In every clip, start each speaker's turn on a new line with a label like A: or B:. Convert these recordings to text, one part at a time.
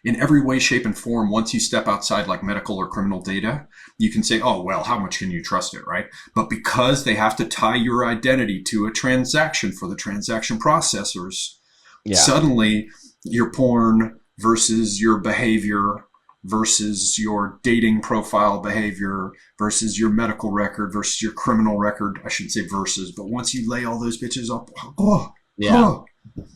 A: in every way, shape, and form, once you step outside like medical or criminal data, you can say, oh, well, how much can you trust it, right? But because they have to tie your identity to a transaction for the transaction processors,
B: Yeah.
A: suddenly your porn versus your behavior versus your dating profile behavior versus your medical record versus your criminal record, I shouldn't say versus, but once you lay all those bitches up, oh,
B: Yeah.
A: oh,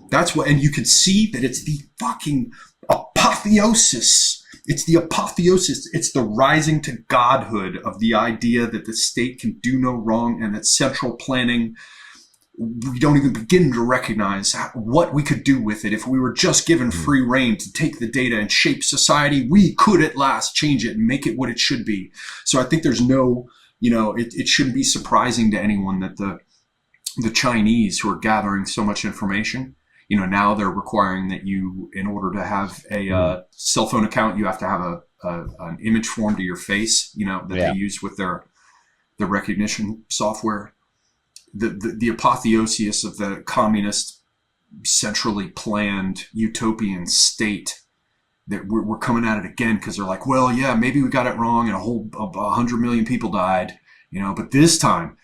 A: that's what, and you can see that it's the fucking apotheosis. It's the apotheosis. It's the rising to godhood of the idea that the state can do no wrong and that central planning, we don't even begin to recognize what we could do with it. If we were just given free rein to take the data and shape society, we could at last change it and make it what it should be. So I think there's no, it shouldn't be surprising to anyone that the Chinese, who are gathering so much information, now they're requiring that you, in order to have a cell phone account, you have to have an image formed to your face, that they use with their recognition software. The apotheosis of the communist, centrally planned utopian state, that we're coming at it again because they're like, well, yeah, maybe we got it wrong and 100 million people died, but this time.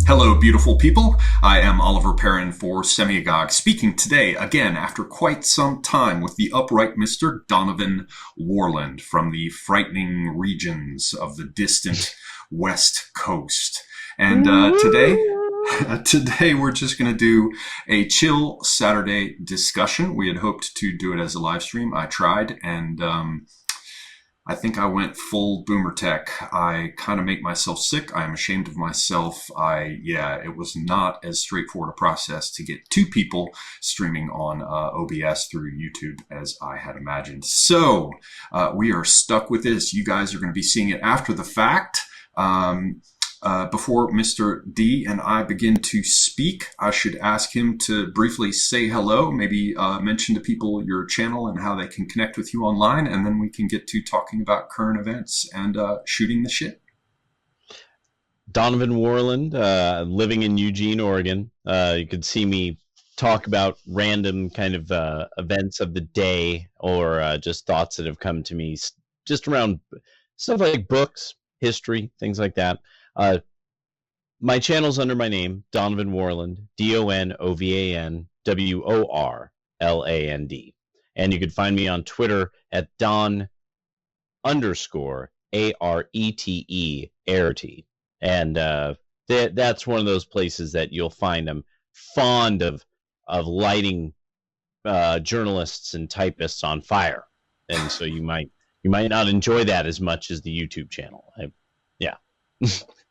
A: Hello, beautiful people. I am Oliver Perrin for Semiagog, speaking today again after quite some time with the upright Mr. Donovan Worland from the frightening regions of the distant West Coast. And today we're just going to do a chill Saturday discussion. We had hoped to do it as a live stream. I tried, and I think I went full boomer tech. I kind of make myself sick. I am ashamed of myself. It was not as straightforward a process to get two people streaming on OBS through YouTube as I had imagined. So we are stuck with this. You guys are going to be seeing it after the fact. Before Mr. D and I begin to speak, I should ask him to briefly say hello, maybe mention to people your channel and how they can connect with you online, and then we can get to talking about current events and shooting the shit.
B: Donovan Worland, living in Eugene, Oregon. You could see me talk about random kind of events of the day or just thoughts that have come to me just around stuff like books, history, things like that. My channel's under my name, Donovan Worland, DONOVAN WORLAND. And you can find me on Twitter at Don_ARETE, Arety. And that's one of those places that you'll find I'm fond of lighting journalists and typists on fire. And so you might not enjoy that as much as the YouTube channel. Yeah.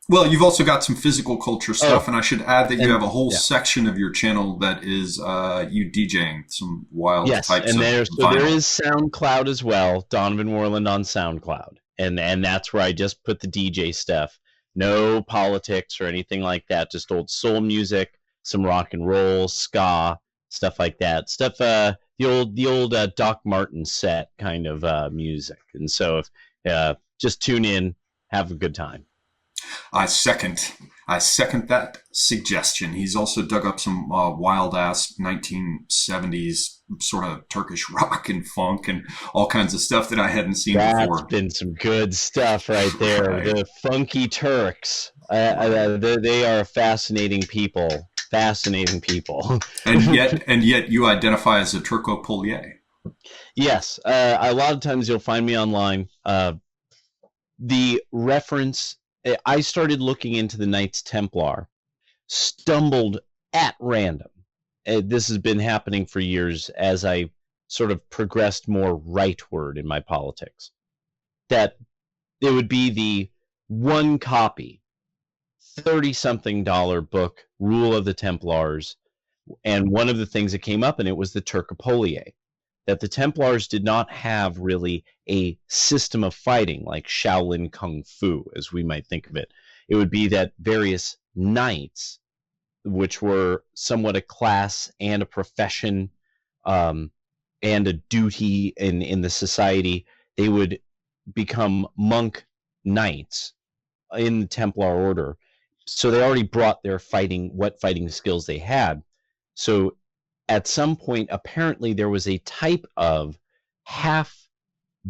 A: Well, you've also got some physical culture stuff, and I should add that you have a whole section of your channel that is you DJing some wild types of vinyl.
B: There is SoundCloud as well, Donovan Worland on SoundCloud, and that's where I just put the DJ stuff. No politics or anything like that, just old soul music, some rock and roll, ska, stuff like that. Stuff the old Doc Martin set kind of music. And so if just tune in, have a good time.
A: I second that suggestion. He's also dug up some wild ass 1970s sort of Turkish rock and funk and all kinds of stuff that I hadn't seen before.
B: That's been some good stuff right there. Right. The Funky Turks. They are fascinating people. Fascinating people.
A: and yet you identify as a Turco-Polier.
B: Yes. A lot of times you'll find me online. The reference, I started looking into the Knights Templar, stumbled at random. This has been happening for years as I sort of progressed more rightward in my politics. That it would be the one copy, $30-something book, Rule of the Templars, and one of the things that came up in it was the Turcopolier. that the Templars did not have really a system of fighting like Shaolin Kung Fu, as we might think of it. It would be that various knights, which were somewhat a class and a profession, and a duty in the society, they would become monk knights in the Templar order. So they already brought their what fighting skills they had. So at some point, apparently there was a type of half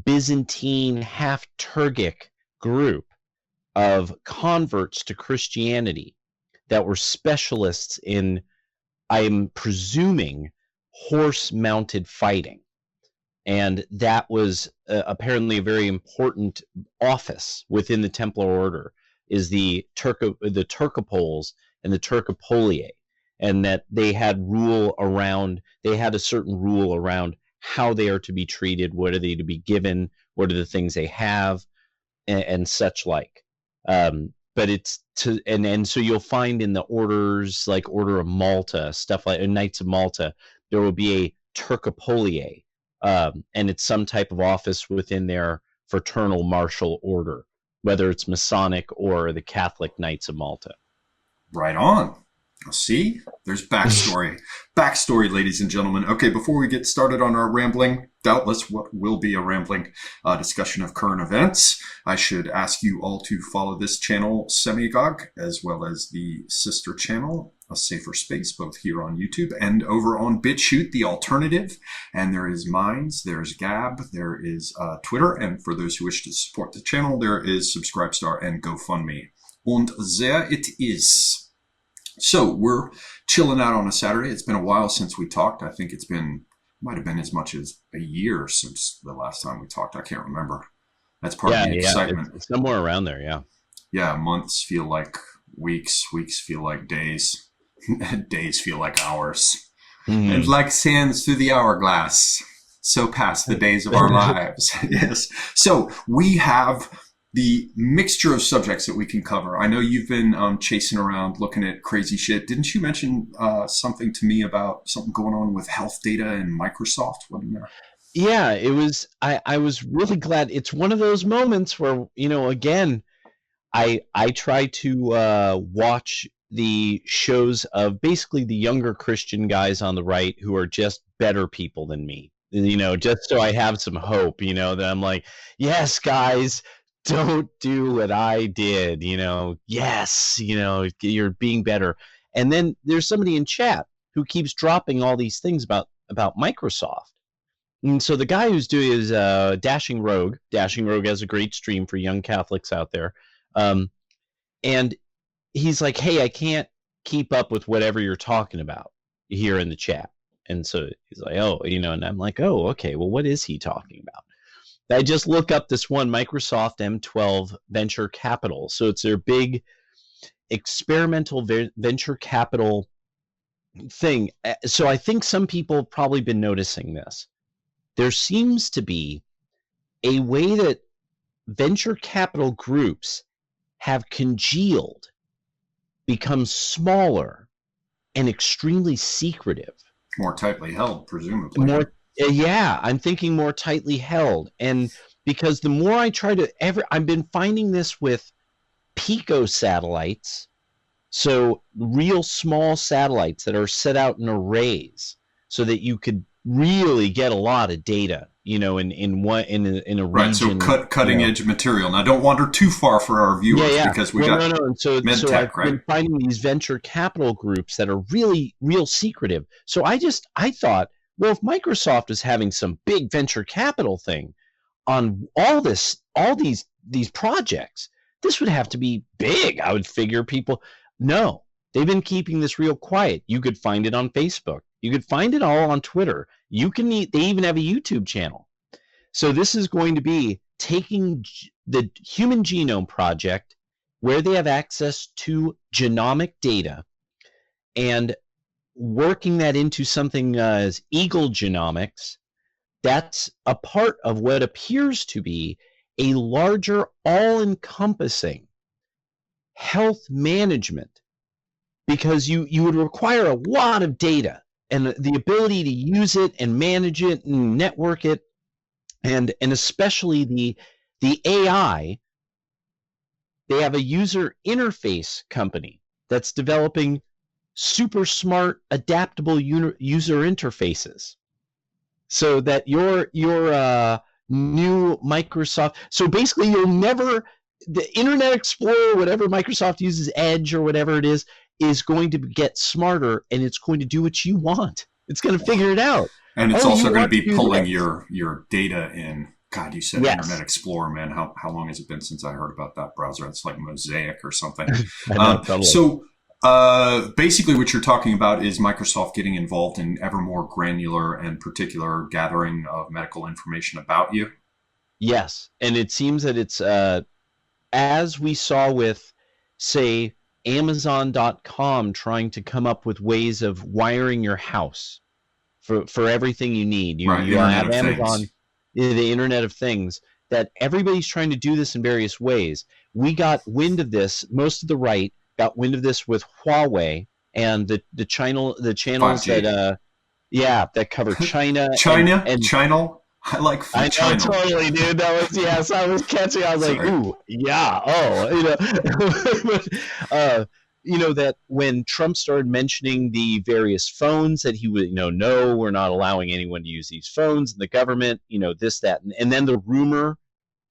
B: Byzantine, half Turkic group of converts to Christianity that were specialists in, I'm presuming, horse-mounted fighting. And that was apparently a very important office within the Templar order, is the Turcopoles and the Turcopoliae, and that they had a certain rule around how they are to be treated, what are they to be given, what are the things they have, and such like. But it's and so you'll find in the orders, like Order of Malta, stuff like Knights of Malta, there will be a Turcopoliae, and it's some type of office within their fraternal martial order, whether it's Masonic or the Catholic Knights of Malta.
A: Right on. See, there's backstory. Backstory, ladies and gentlemen. Okay, before we get started on our rambling, doubtless what will be a rambling discussion of current events, I should ask you all to follow this channel, Semiagog, as well as the sister channel, A Safer Space, both here on YouTube and over on BitChute, the alternative. And there is Minds, there's Gab, there is Twitter, and for those who wish to support the channel, there is Subscribestar and GoFundMe. Und there it is. So we're chilling out on a Saturday. It's been a while since we talked. I think might have been as much as a year since the last time we talked. I can't remember. That's part of the excitement.
B: It's somewhere around there, yeah.
A: Yeah, months feel like weeks, weeks feel like days, days feel like hours. Mm-hmm. And like sands through the hourglass, so pass the days of our lives. Yes. So we have the mixture of subjects that we can cover. I know you've been chasing around looking at crazy shit. Didn't you mention something to me about something going on with health data and Microsoft? Wasn't there?
B: Yeah, it was. I was really glad. It's one of those moments where, again, I try to watch the shows of basically the younger Christian guys on the right who are just better people than me, just so I have some hope, that I'm like, yes, guys, don't do what I did, yes, you're being better. And then there's somebody in chat who keeps dropping all these things about Microsoft. And so the guy who's doing is Dashing Rogue. Dashing Rogue has a great stream for young Catholics out there. And he's like, hey, I can't keep up with whatever you're talking about here in the chat. And so he's like, oh, and I'm like, oh, okay, well, what is he talking about? I just look up this one, Microsoft M12 Venture Capital. So it's their big experimental venture capital thing. So I think some people have probably been noticing this. There seems to be a way that venture capital groups have congealed, become smaller, and extremely secretive.
A: More tightly held, presumably.
B: Yeah, I'm thinking more tightly held. And because the more I try to I've been finding this with pico satellites, so real small satellites that are set out in arrays so that you could really get a lot of data, in a region.
A: Right, so cutting edge material. Now, don't wander too far for our viewers because we got
B: And so I've been finding these venture capital groups that are really real secretive. So I thought, well, if Microsoft is having some big venture capital thing on all these projects, this would have to be big. I would figure people. No, they've been keeping this real quiet. You could find it on Facebook. You could find it all on Twitter. They even have a YouTube channel. So this is going to be taking the Human Genome Project, where they have access to genomic data, and working that into something as Eagle Genomics. That's a part of what appears to be a larger, all-encompassing health management, because you would require a lot of data and the ability to use it and manage it and network it, and especially the AI. They have a user interface company that's developing super smart, adaptable user interfaces, so that your new Microsoft. So basically, you'll never, the Internet Explorer, whatever Microsoft uses, Edge or whatever it is going to get smarter, and it's going to do what you want. It's going to figure it out.
A: And it's
B: Oh,
A: also
B: you
A: going to
B: want
A: be
B: to do
A: pulling
B: this.
A: your data in. God, you said Internet
B: Yes,
A: Explorer, man. How long has it been since I heard about that browser? It's like Mosaic or something.
B: I know, totally.
A: So basically, what you're talking about is Microsoft getting involved in ever more granular and particular gathering of medical information about you.
B: Yes, and it seems that it's as we saw with, say, Amazon.com trying to come up with ways of wiring your house for everything you need.
A: Right,
B: You
A: Internet
B: have
A: of
B: Amazon,
A: Things.
B: the Internet of Things, that everybody's trying to do this in various ways. We got wind of this, most of the right got wind of this with Huawei and the channels that
A: 5G.
B: that cover China and
A: China. I like
B: I know,
A: China.
B: totally, dude. That was, yes, I was catching. I was like,
A: Sorry.
B: ooh, yeah, oh, that when Trump started mentioning the various phones that he would, no, we're not allowing anyone to use these phones in the government, this, that, and then the rumor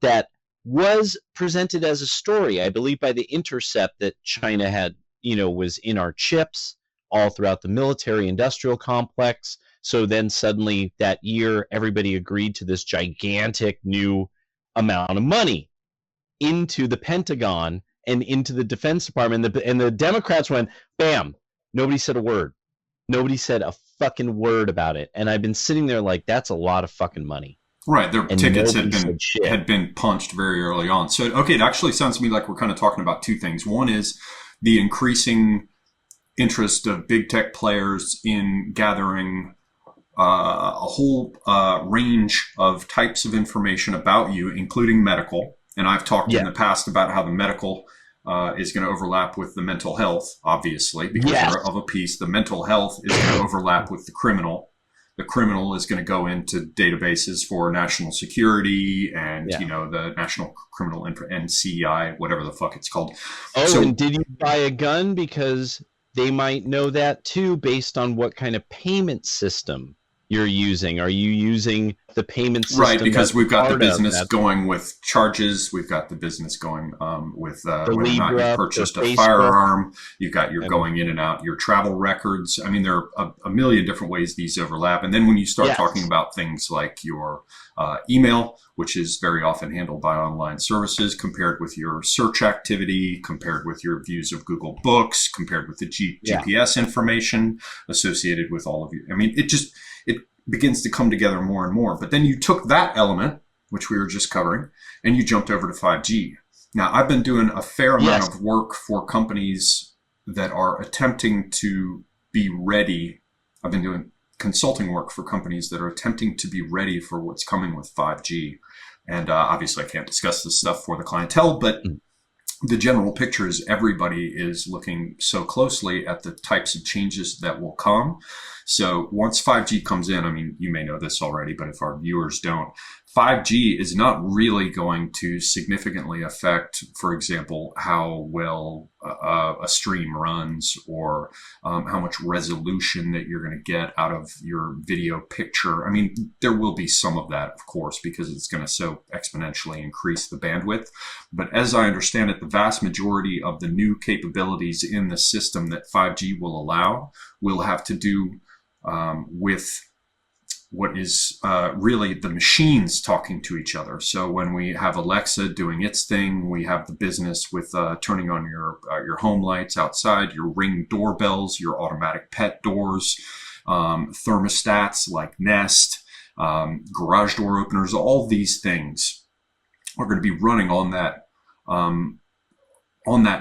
B: that was presented as a story, I believe, by The Intercept, that China had, was in our chips all throughout the military industrial complex. So then suddenly that year, everybody agreed to this gigantic new amount of money into the Pentagon and into the Defense Department. And the Democrats went, bam, nobody said a word. Nobody said a fucking word about it. And I've been sitting there like, that's a lot of fucking money.
A: Right, their
B: And
A: tickets
B: nobody said shit.
A: had been punched very early on. So, okay, it actually sounds to me like we're kind of talking about two things. One is the increasing interest of big tech players in gathering a whole range of types of information about you, including medical. And I've talked in the past about how the medical is going to overlap with the mental health, obviously, because they're of a piece. The mental health is going to overlap with the criminal. The criminal is going to go into databases for national security and, the National Criminal NCI, whatever the fuck it's called.
B: Oh, and did you buy a gun? Because they might know that too, based on what kind of payment system you're using. Are you using the payment system?
A: Right, because we've got the business going with charges. We've got the business going with whether or not you purchased a firearm. You've got your going in and out, your travel records. I mean, there are a million different ways these overlap. And then when you start talking about things like your email, which is very often handled by online services, compared with your search activity, compared with your views of Google Books, compared with the GPS information associated with all of you. I mean, it begins to come together more and more. But then you took that element, which we were just covering, and you jumped over to 5G. Now, I've been doing a fair amount of work for companies that are attempting to be ready. I've been doing consulting work for companies that are attempting to be ready for what's coming with 5G. And obviously, I can't discuss this stuff for the clientele, but the general picture is everybody is looking so closely at the types of changes that will come. So once 5G comes in, I mean, you may know this already, but if our viewers don't, 5G is not really going to significantly affect, for example, how well a stream runs or how much resolution that you're going to get out of your video picture. I mean, there will be some of that, of course, because it's going to so exponentially increase the bandwidth. But as I understand it, the vast majority of the new capabilities in the system that 5G will allow will have to do with what is really the machines talking to each other. So when we have Alexa doing its thing, we have the business with turning on your home lights outside, your Ring doorbells, your automatic pet doors, thermostats like Nest, garage door openers. All these things are going to be running on that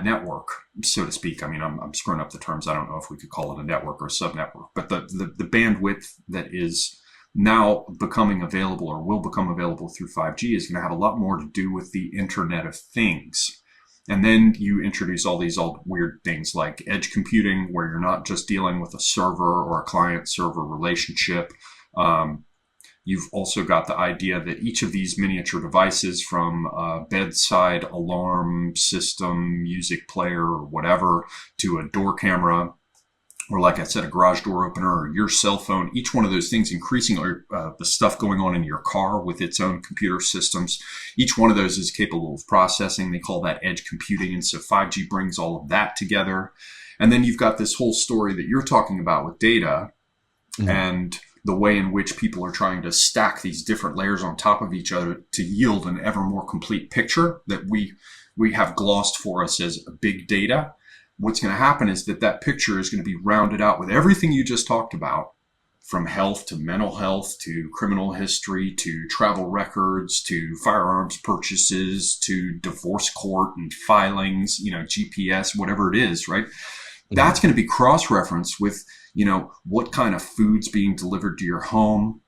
A: network, so to speak. I mean, I'm screwing up the terms. I don't know if we could call it a network or a sub-network, but the bandwidth that is now becoming available or will become available through 5G is going to have a lot more to do with the Internet of Things. And then you introduce all these old weird things like edge computing, where you're not just dealing with a server or a client-server relationship. You've also got the idea that each of these miniature devices, from a bedside alarm system, music player, or whatever, to a door camera, or like I said, a garage door opener, or your cell phone, each one of those things, increasingly the stuff going on in your car with its own computer systems, each one of those is capable of processing. They call that edge computing. And so 5G brings all of that together. And then you've got this whole story that you're talking about with data, and the way in which people are trying to stack these different layers on top of each other to yield an ever more complete picture that we have glossed for us as big data. What's going to happen is that picture is going to be rounded out with everything you just talked about, from health to mental health to criminal history to travel records to firearms purchases to divorce court and filings, GPS, whatever it is, right? That's going to be cross-referenced with, what kind of food's being delivered to your home,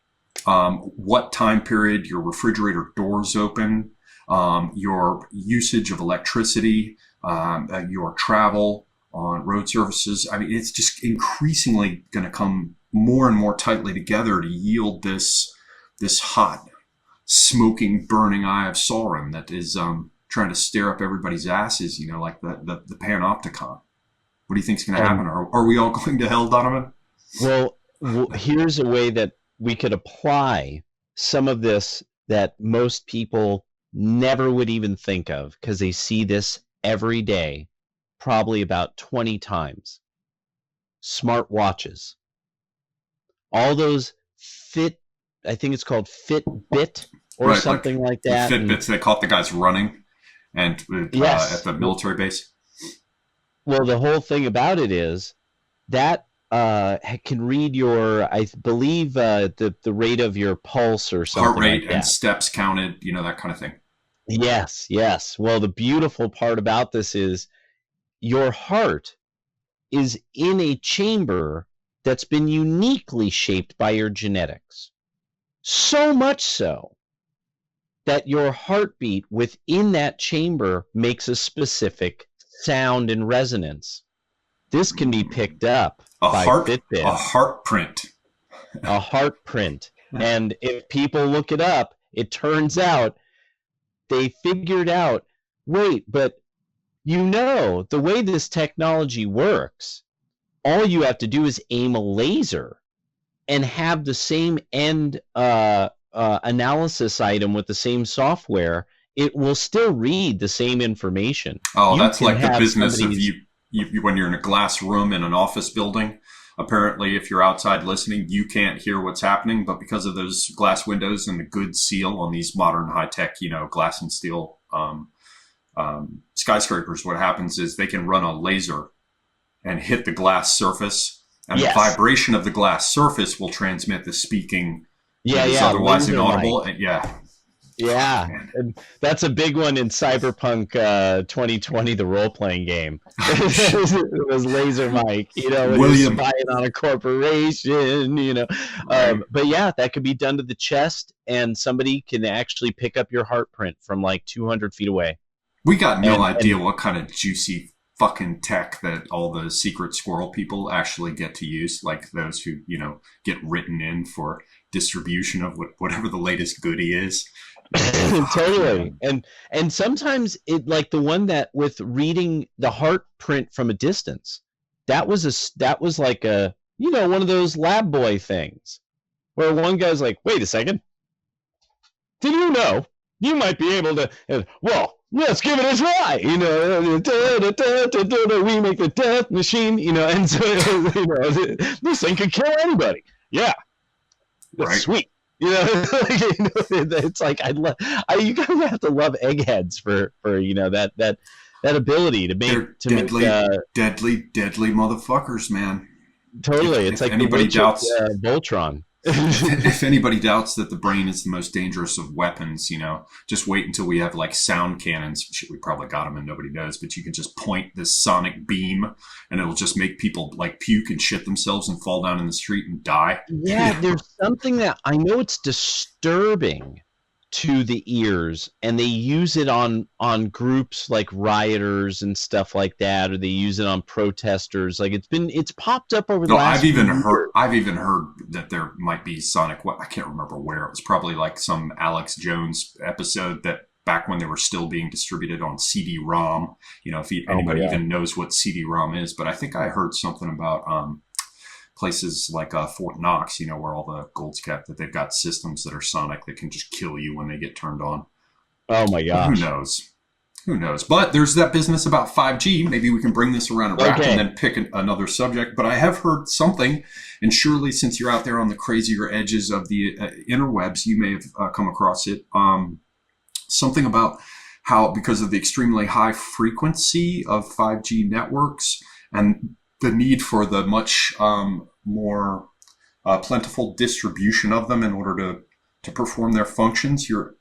A: what time period your refrigerator doors open, your usage of electricity, your travel on road services. I mean, it's just increasingly going to come more and more tightly together to yield this hot, smoking, burning eye of Sauron that is trying to stare up everybody's asses, like the panopticon. What do you think is going to happen? Are we all going to hell, Donovan?
B: Well, here's a way that we could apply some of this that most people never would even think of, because they see this every day, probably about 20 times. Smart watches. All those I think it's called Fitbit or something like that.
A: Fitbits, they caught the guys running and at the military base.
B: Well, the whole thing about it is that can read your, I believe, the rate of your pulse or something like that.
A: Heart rate and steps counted, that kind of thing.
B: Yes. Well, the beautiful part about this is your heart is in a chamber that's been uniquely shaped by your genetics. So much so that your heartbeat within that chamber makes a specific sound and resonance. This can be picked up by Fitbit.
A: A heart print.
B: A heart print. And if people look it up, it turns out they figured out, wait, but the way this technology works, all you have to do is aim a laser and have the same end analysis item with the same software. It will still read the same information.
A: Oh, that's like the business of you when you're in a glass room in an office building. Apparently, if you're outside listening, you can't hear what's happening. But because of those glass windows and the good seal on these modern high-tech, glass and steel skyscrapers, what happens is they can run a laser and hit the glass surface. And the vibration of the glass surface will transmit the speaking that is otherwise inaudible.
B: Yeah, and that's a big one in Cyberpunk 2020, the role-playing game. It was laser mic,
A: William
B: spying on a corporation, But yeah, that could be done to the chest, and somebody can actually pick up your heart print from like 200 feet away.
A: We got no idea what kind of juicy fucking tech that all the secret squirrel people actually get to use, like those who, get written in for distribution of whatever the latest goodie is.
B: Totally. And sometimes it, like the one that with reading the heart print from a distance, that was like a one of those lab boy things where one guy's like, wait a second, did you know you might be able to, well, let's give it a try, we make the death machine, and so this thing could kill anybody. Yeah,
A: right.
B: Sweet. It's like you guys have to love eggheads for that ability to make
A: deadly motherfuckers, man.
B: Totally, it's like anybody doubts Voltron.
A: If anybody doubts that the brain is the most dangerous of weapons, just wait until we have like sound cannons. Shit, we probably got them and nobody knows, but you can just point this sonic beam and it'll just make people like puke and shit themselves and fall down in the street and die.
B: Yeah, there's something that I know it's disturbing to the ears, and they use it on groups like rioters and stuff like that, or they use it on protesters. Like it's popped up over the
A: No,
B: last few years.
A: I've even heard that there might be sonic. I can't remember where. It was probably like some Alex Jones episode that back when they were still being distributed on CD-ROM. You know, if anybody even knows what CD-ROM is, but I think I heard something about places like Fort Knox, you know, where all the gold's kept, that they've got systems that are sonic that can just kill you when they get turned on.
B: Oh my gosh.
A: Who knows? Who knows? But there's that business about 5G. Maybe we can bring this around a wrap and then pick another subject. But I have heard something, and surely since you're out there on the crazier edges of the interwebs, you may have come across it. Something about how, because of the extremely high frequency of 5G networks and the need for the much more plentiful distribution of them in order to perform their functions. You're,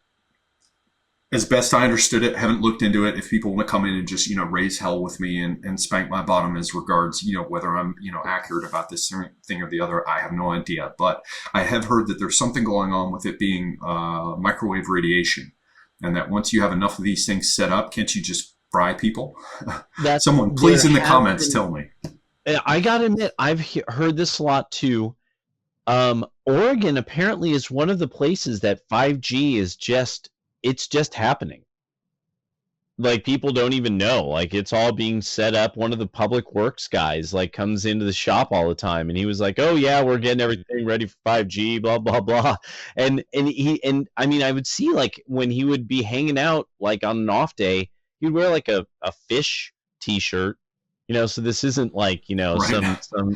A: as best I understood it, haven't looked into it. If people want to come in and just, you know, raise hell with me and spank my bottom as regards, you know, whether I'm, you know, accurate about this thing or the other, I have no idea. But I have heard that there's something going on with it being microwave radiation, and that once you have enough of these things set up, can't you just fry people? Someone, please, in the comments, tell me.
B: I gotta admit, I've heard this a lot too. Oregon apparently is one of the places that 5G is just happening. Like, people don't even know. Like, it's all being set up. One of the public works guys like comes into the shop all the time, and he was like, "Oh yeah, we're getting everything ready for 5G, blah blah blah." And I mean, I would see, like, when he would be hanging out like on an off day, he'd wear like a fish t-shirt. You know, so this isn't like, you know,
A: Right.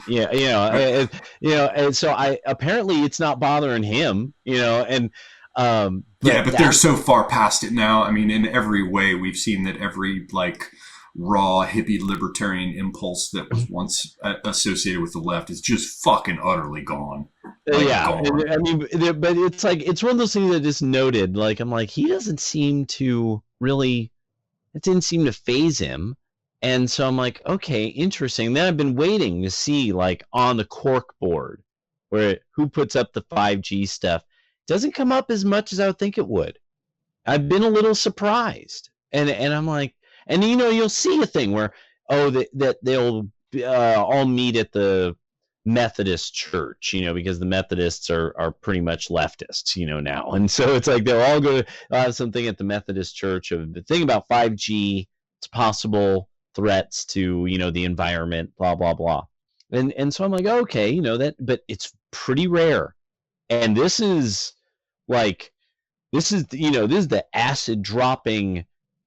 B: and so apparently it's not bothering him, you know, and
A: but they're so far past it now. I mean, in every way, we've seen that every like raw hippie libertarian impulse that was once associated with the left is just fucking utterly gone. Like, gone.
B: I mean, but it's like, it's one of those things that is noted. Like, I'm like, he doesn't seem to really, it didn't seem to phase him. And so I'm like, okay, interesting. Then I've been waiting to see, like, on the cork board, who puts up the 5G stuff. It doesn't come up as much as I would think it would. I've been a little surprised. And I'm like, and you know, you'll see a thing where, that they'll all meet at the Methodist church, you know, because the Methodists are pretty much leftists, you know, now. And so it's like they'll all go have something at the Methodist church of the thing about 5G. It's possible threats to, you know, the environment, blah blah blah, and so I'm like, okay, you know, that, but it's pretty rare. And this is you know, this is the acid dropping,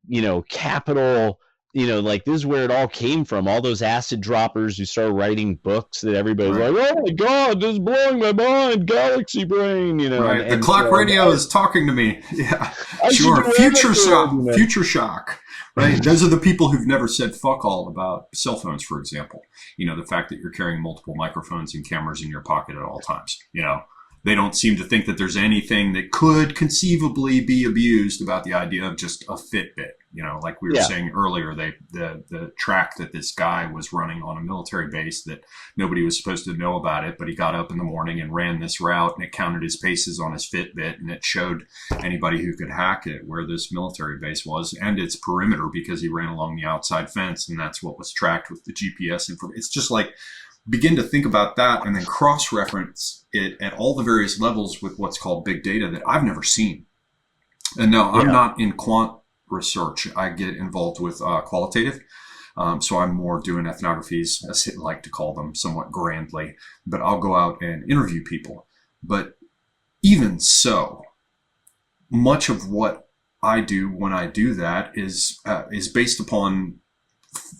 B: you know, capital, you know, like, this is where it all came from. All those acid droppers who started writing books that everybody's like, oh my god, this is blowing my mind, galaxy brain, you know.
A: Right.
B: And
A: the clock radio is talking to me. Yeah, sure. Future shock. You know? Future shock. Right. Those are the people who've never said fuck all about cell phones, for example. You know, the fact that you're carrying multiple microphones and cameras in your pocket at all times. You know, they don't seem to think that there's anything that could conceivably be abused about the idea of just a Fitbit. You know, like we were saying earlier, the track that this guy was running on a military base, that nobody was supposed to know about it, but he got up in the morning and ran this route, and it counted his paces on his Fitbit, and it showed anybody who could hack it where this military base was and its perimeter, because he ran along the outside fence, and that's what was tracked with the GPS information. It's just like, begin to think about that and then cross-reference it at all the various levels with what's called big data that I've never seen. And no, I'm not in quant research. I get involved with qualitative. So I'm more doing ethnographies, as I like to call them, somewhat grandly. But I'll go out and interview people. But even so, much of what I do when I do that is based upon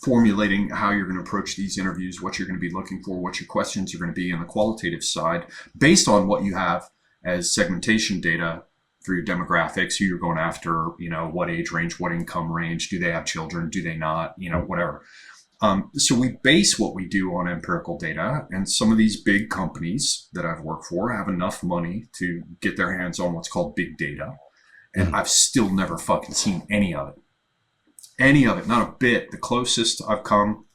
A: formulating how you're going to approach these interviews, what you're going to be looking for, what your questions are going to be on the qualitative side, based on what you have as segmentation data for your demographics, who you're going after, you know, what age range, what income range, do they have children, do they not, you know, whatever. So we base what we do on empirical data, and some of these big companies that I've worked for have enough money to get their hands on what's called big data. And I've still never fucking seen any of it. Any of it, not a bit. The closest I've come,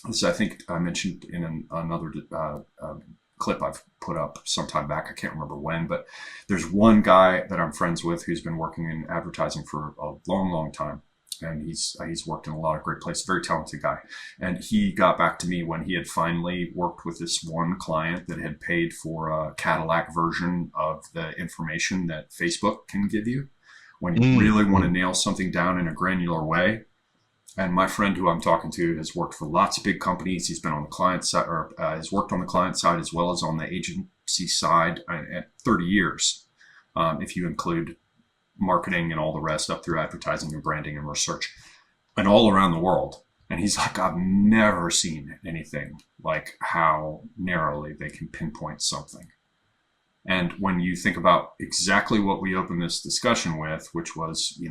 A: as I think I mentioned in another clip I've put up sometime back. I can't remember when, but there's one guy that I'm friends with who's been working in advertising for a long, long time. And he's worked in a lot of great places, very talented guy. And he got back to me when he had finally worked with this one client that had paid for a Cadillac version of the information that Facebook can give you when you really want to nail something down in a granular way. And my friend who I'm talking to has worked for lots of big companies. He's been on the client side, or has worked on the client side as well as on the agency side at 30 years, if you include marketing and all the rest up through advertising and branding and research, and all around the world. And he's like, I've never seen anything like how narrowly they can pinpoint something. And when you think about exactly what we opened this discussion with, which was,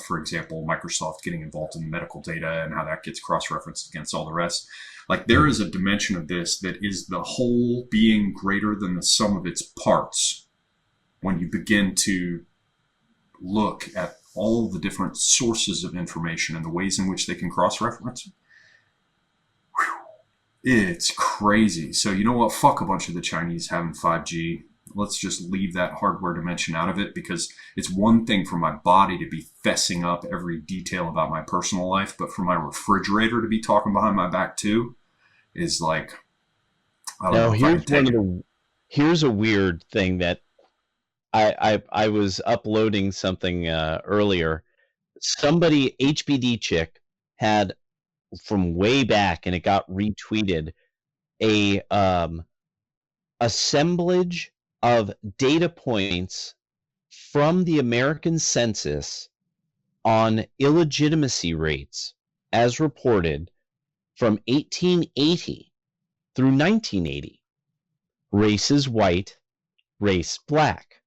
A: for example, Microsoft getting involved in medical data and how that gets cross-referenced against all the rest, like there is a dimension of this that is the whole being greater than the sum of its parts. When you begin to look at all the different sources of information and the ways in which they can cross-reference, it's crazy. So you know what? Fuck a bunch of the Chinese having 5G. Let's just leave that hardware dimension out of it, because it's one thing for my body to be fessing up every detail about my personal life, but for my refrigerator to be talking behind my back too is like, I don't know if I can take it.
B: Here's a weird thing that I was uploading something earlier. Somebody, HBD chick, had from way back, and it got retweeted, a assemblage of data points from the American census on illegitimacy rates as reported from 1880 through 1980. Race is white, race black.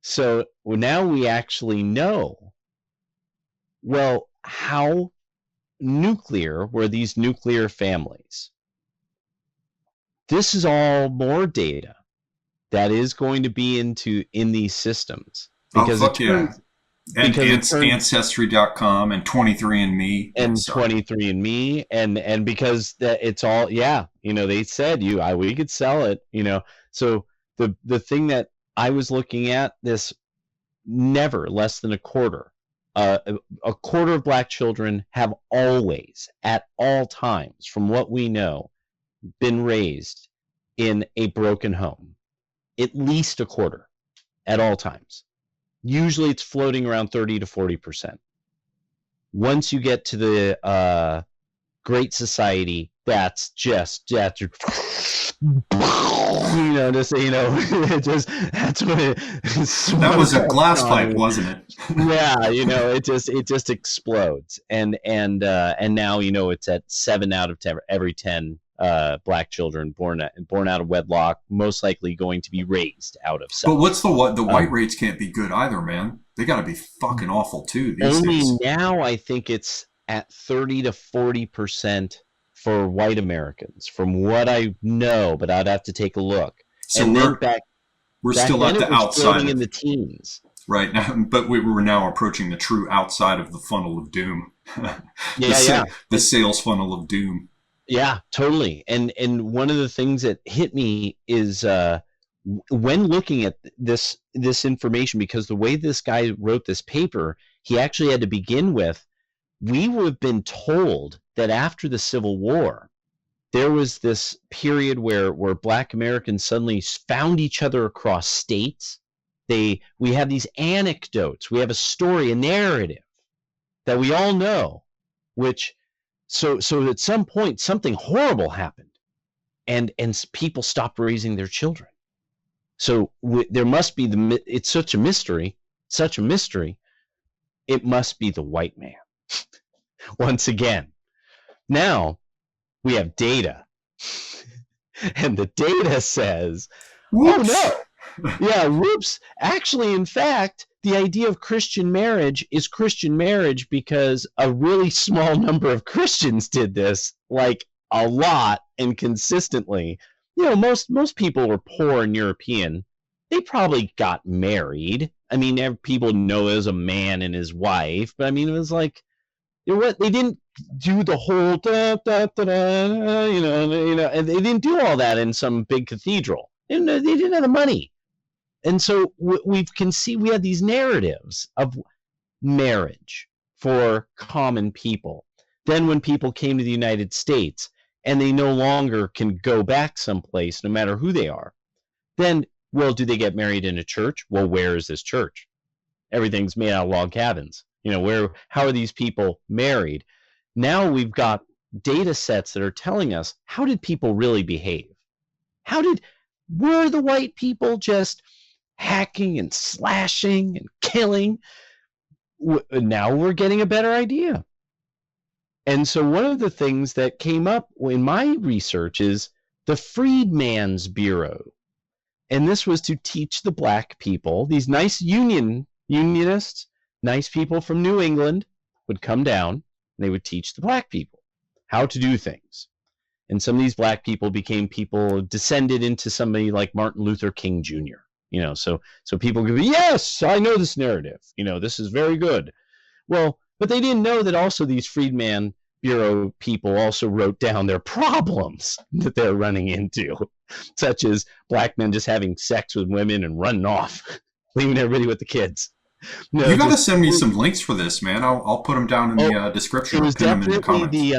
B: So now we actually know, well, how nuclear were these nuclear families. This is all more data that is going to be in these systems, because
A: Ancestry.com and 23andMe
B: and 23andMe and because it's all, they said we could sell it, so the thing that I was looking at, this never less than a quarter of black children have always, at all times, from what we know, been raised in a broken home. At least a quarter at all times. Usually it's floating around 30 to 40%. Once you get to the Great Society, that's just that's what
A: that was a glass pipe, wasn't it?
B: it just explodes, and now it's at 7 out of 10, every 10 black children born out of wedlock, most likely going to be raised out of self.
A: But what's the white rates can't be good either, man. They got to be fucking awful too these
B: only
A: days.
B: Now I think it's at 30 to 40% for white Americans, from what I know, but I'd have to take a look.
A: So
B: and
A: we're still at the outside
B: in the teens,
A: right now, but we're now approaching the true outside of the funnel of doom. The sales funnel of doom.
B: Yeah, totally. And one of the things that hit me is when looking at this information, because the way this guy wrote this paper, he actually had to begin with, we would have been told that after the Civil War, there was this period where black Americans suddenly found each other across states. We have these anecdotes. We have a story, a narrative that we all know, which so at some point something horrible happened, and people stopped raising their children. So there must be it's such a mystery. It must be the white man. Once again, now we have data, and the data says,
A: whoops.
B: Oh no, yeah, whoops. Actually, in fact, the idea of Christian marriage is Christian marriage because a really small number of Christians did this, like a lot and consistently. Most people were poor and European. They probably got married. I mean, people know as a man and his wife, but I mean, it was like You know what? They didn't do the whole da, da, da, da, and they didn't do all that in some big cathedral. They didn't have the money. And so we can see we have these narratives of marriage for common people. Then when people came to the United States and they no longer can go back someplace, no matter who they are, then, well, do they get married in a church? Well, where is this church? Everything's made out of log cabins. How are these people married? Now we've got data sets that are telling us, how did people really behave? Were the white people just hacking and slashing and killing? Now we're getting a better idea. And so one of the things that came up in my research is the Freedmen's Bureau. And this was to teach the black people, these nice unionists, nice people from New England would come down and they would teach the black people how to do things. And some of these black people became people descended into somebody like Martin Luther King Jr. So people could be, yes, I know this narrative. This is very good. Well, but they didn't know that also these Freedman Bureau people also wrote down their problems that they're running into, such as black men just having sex with women and running off, leaving everybody with the kids.
A: No, you got to send me some links for this, man. I'll put them down in the description.
B: It was definitely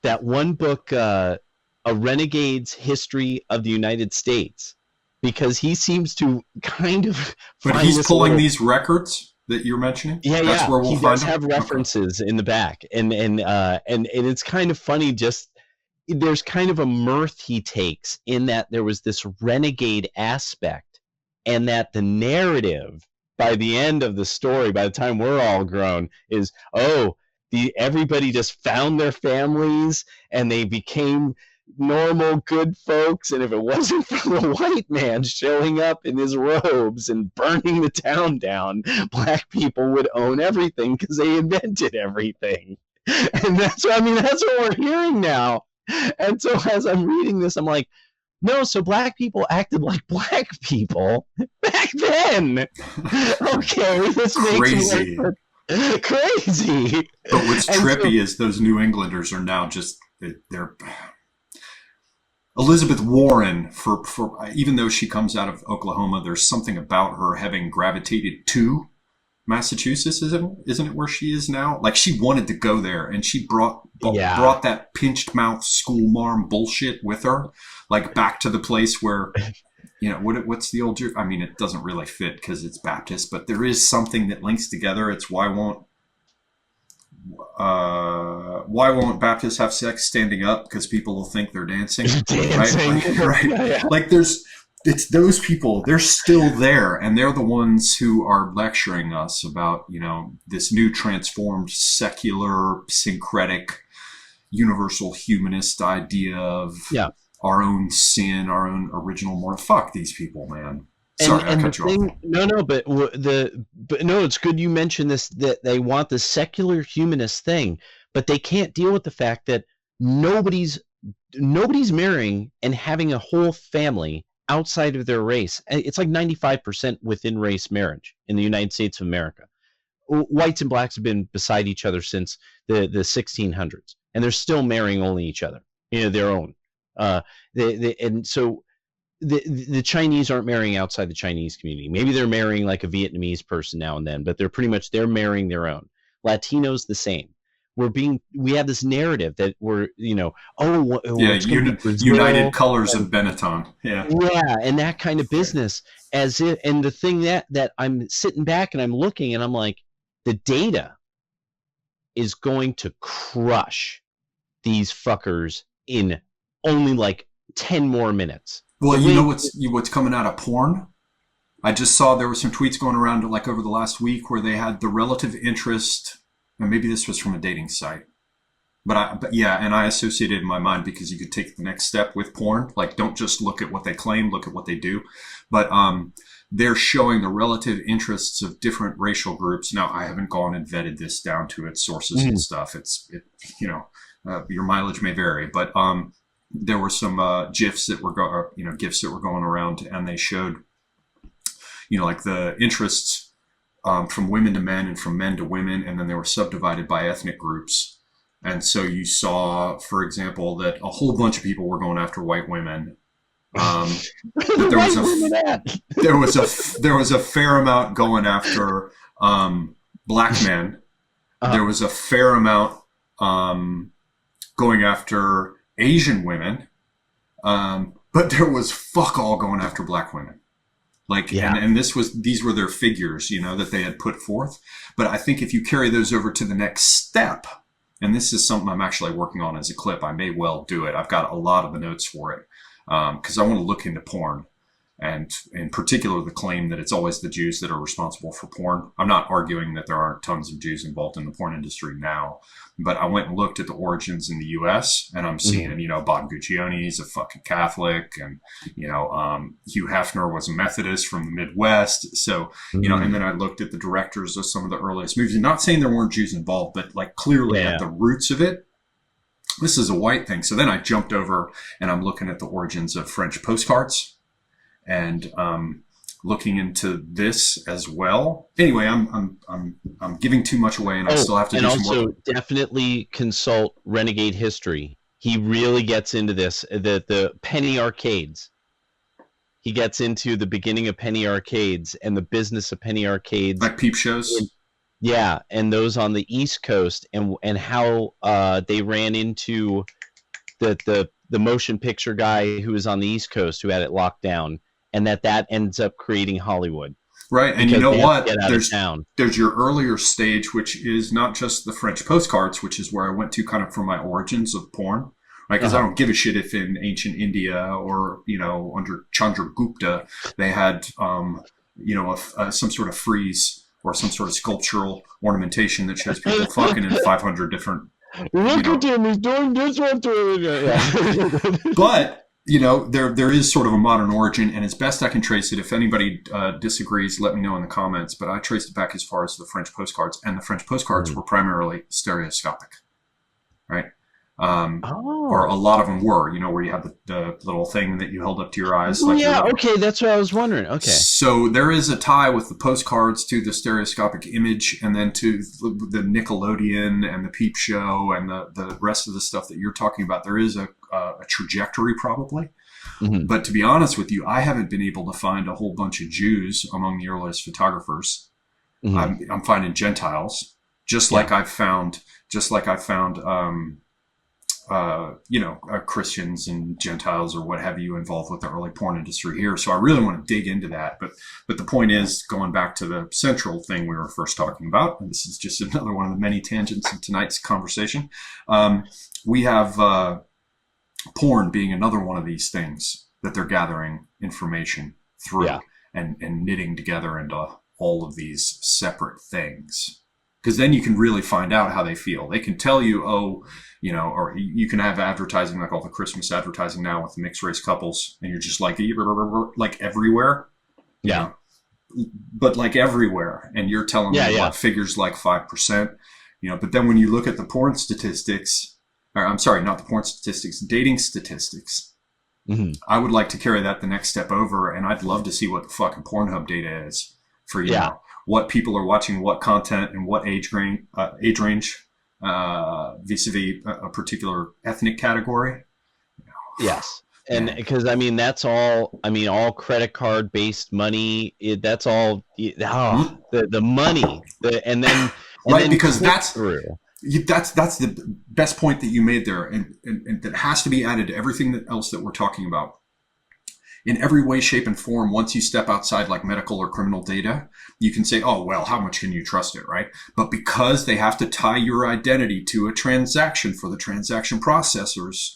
B: that one book, A Renegade's History of the United States, because he seems to kind of.
A: But he's pulling these records that you're mentioning.
B: That's where we'll find them. Have references in the back, and it's kind of funny. Just there's kind of a mirth he takes in that there was this renegade aspect, and that the narrative by the end of the story, by the time we're all grown, is everybody just found their families and they became normal good folks, and if it wasn't for the white man showing up in his robes and burning the town down, black people would own everything because they invented everything. And that's what we're hearing now. And so as I'm reading this, I'm like, no, so black people acted like black people back then. Okay, this makes
A: crazy.
B: Crazy.
A: But what's trippy is those New Englanders are now just they're Elizabeth Warren, for even though she comes out of Oklahoma, there's something about her having gravitated to Massachusetts, isn't it where she is now? Like, she wanted to go there, and she brought that pinched mouth school marm bullshit with her, like back to the place where, what's the old joke? I mean, it doesn't really fit because it's Baptist, but there is something that links together. It's why won't Baptists have sex standing up? Because people will think they're dancing. Right? Yeah. Like it's those people, they're still there, and they're the ones who are lecturing us about, this new transformed secular syncretic universal humanist idea of our own sin, our own original moral. Fuck these people, man. Sorry, I cut you off.
B: No, it's good you mentioned this, that they want the secular humanist thing, but they can't deal with the fact that nobody's marrying and having a whole family outside of their race. It's like 95% within race marriage in the United States of America. Whites and blacks have been beside each other since the 1600s, and they're still marrying only each other, their own. And so the Chinese aren't marrying outside the Chinese community. Maybe they're marrying like a Vietnamese person now and then, but they're marrying their own. Latinos the same. We have this narrative that we're,
A: United Colors of Benetton. Yeah,
B: and that kind of business. And the thing that I'm sitting back and I'm looking and I'm like, the data is going to crush these fuckers in only like 10 more minutes.
A: Well, what's coming out of porn? I just saw there were some tweets going around like over the last week where they had the relative interest. And maybe this was from a dating site, and I associated in my mind because you could take the next step with porn. Like, don't just look at what they claim, look at what they do. But they're showing the relative interests of different racial groups. Now, I haven't gone and vetted this down to its sources and stuff. Your mileage may vary, but there were some GIFs that were GIFs that were going around, and they showed, like the interests from women to men and from men to women, and then they were subdivided by ethnic groups. And so you saw, for example, that a whole bunch of people were going after white women. But there was a fair amount going after black men. There was a fair amount going after Asian women, but there was fuck all going after black women. Like, and these were their figures, you know, that they had put forth. But I think if you carry those over to the next step, and this is something I'm actually working on as a clip, I may well do it. I've got a lot of the notes for it because I want to look into porn. And in particular, the claim that it's always the Jews that are responsible for porn. I'm not arguing that there aren't tons of Jews involved in the porn industry now, but I went and looked at the origins in the U.S. and I'm seeing, you know, Bob Guccione's a fucking Catholic, and you know, Hugh Hefner was a Methodist from the Midwest. So you know, and then I looked at the directors of some of the earliest movies. Not saying there weren't Jews involved, but like clearly at the roots of it, this is a white thing. So then I jumped over and I'm looking at the origins of French postcards. And looking into this as well. Anyway, I'm giving too much away, and I still have to do some work. And also,
B: definitely consult Renegade History. He really gets into this. The penny arcades. He gets into the beginning of penny arcades and the business of penny arcades,
A: like peep shows.
B: And those on the East Coast, and how they ran into the motion picture guy who was on the East Coast who had it locked down. And that ends up creating Hollywood.
A: Right. And you know what? There's your earlier stage, which is not just the French postcards, which is where I went to kind of for my origins of porn. Right. Because I don't give a shit if in ancient India or, you know, under Chandragupta, they had, you know, some sort of frieze or some sort of sculptural ornamentation that shows people fucking in 500 different.
B: Look at him. He's doing this one to it.
A: But. You know, there is sort of a modern origin, and as best I can trace it. If anybody disagrees, let me know in the comments. But I traced it back as far as the French postcards, and the French postcards were primarily stereoscopic, right? Or a lot of them were, you know, where you have the little thing that you held up to your eyes. Like
B: okay, that's what I was wondering. Okay.
A: So there is a tie with the postcards to the stereoscopic image, and then to the Nickelodeon and the Peep Show and the rest of the stuff that you're talking about. There is a trajectory probably. But to be honest with you, I haven't been able to find a whole bunch of Jews among the earliest photographers. I'm finding Gentiles, just like I found you know, Christians and Gentiles or what have you involved with the early porn industry here. So I really want to dig into that. But the point is, going back to the central thing we were first talking about, and this is just another one of the many tangents in tonight's conversation. We have porn being another one of these things that they're gathering information through and knitting together into all of these separate things. Because then you can really find out how they feel. They can tell you, oh, you know, or you can have advertising like all the Christmas advertising now with mixed race couples, and you're just like everywhere.
B: Yeah.
A: You know, but like everywhere. And you're telling me what figures like 5%, you know, but then when you look at the porn statistics, or I'm sorry, not the porn statistics, dating statistics. I would like to carry that the next step over, and I'd love to see what the fucking Pornhub data is for you. Know, what people are watching, what content, and what age range, vis-a-vis a particular ethnic category.
B: Yes. And because, I mean, that's all, I mean, all credit card based money, that's all, the money. And then
A: because that's the best point that you made there. And that has to be added to everything else that we're talking about. In every way, shape, and form, once you step outside like medical or criminal data, you can say, oh, well, how much can you trust it, right? But because they have to tie your identity to a transaction for the transaction processors,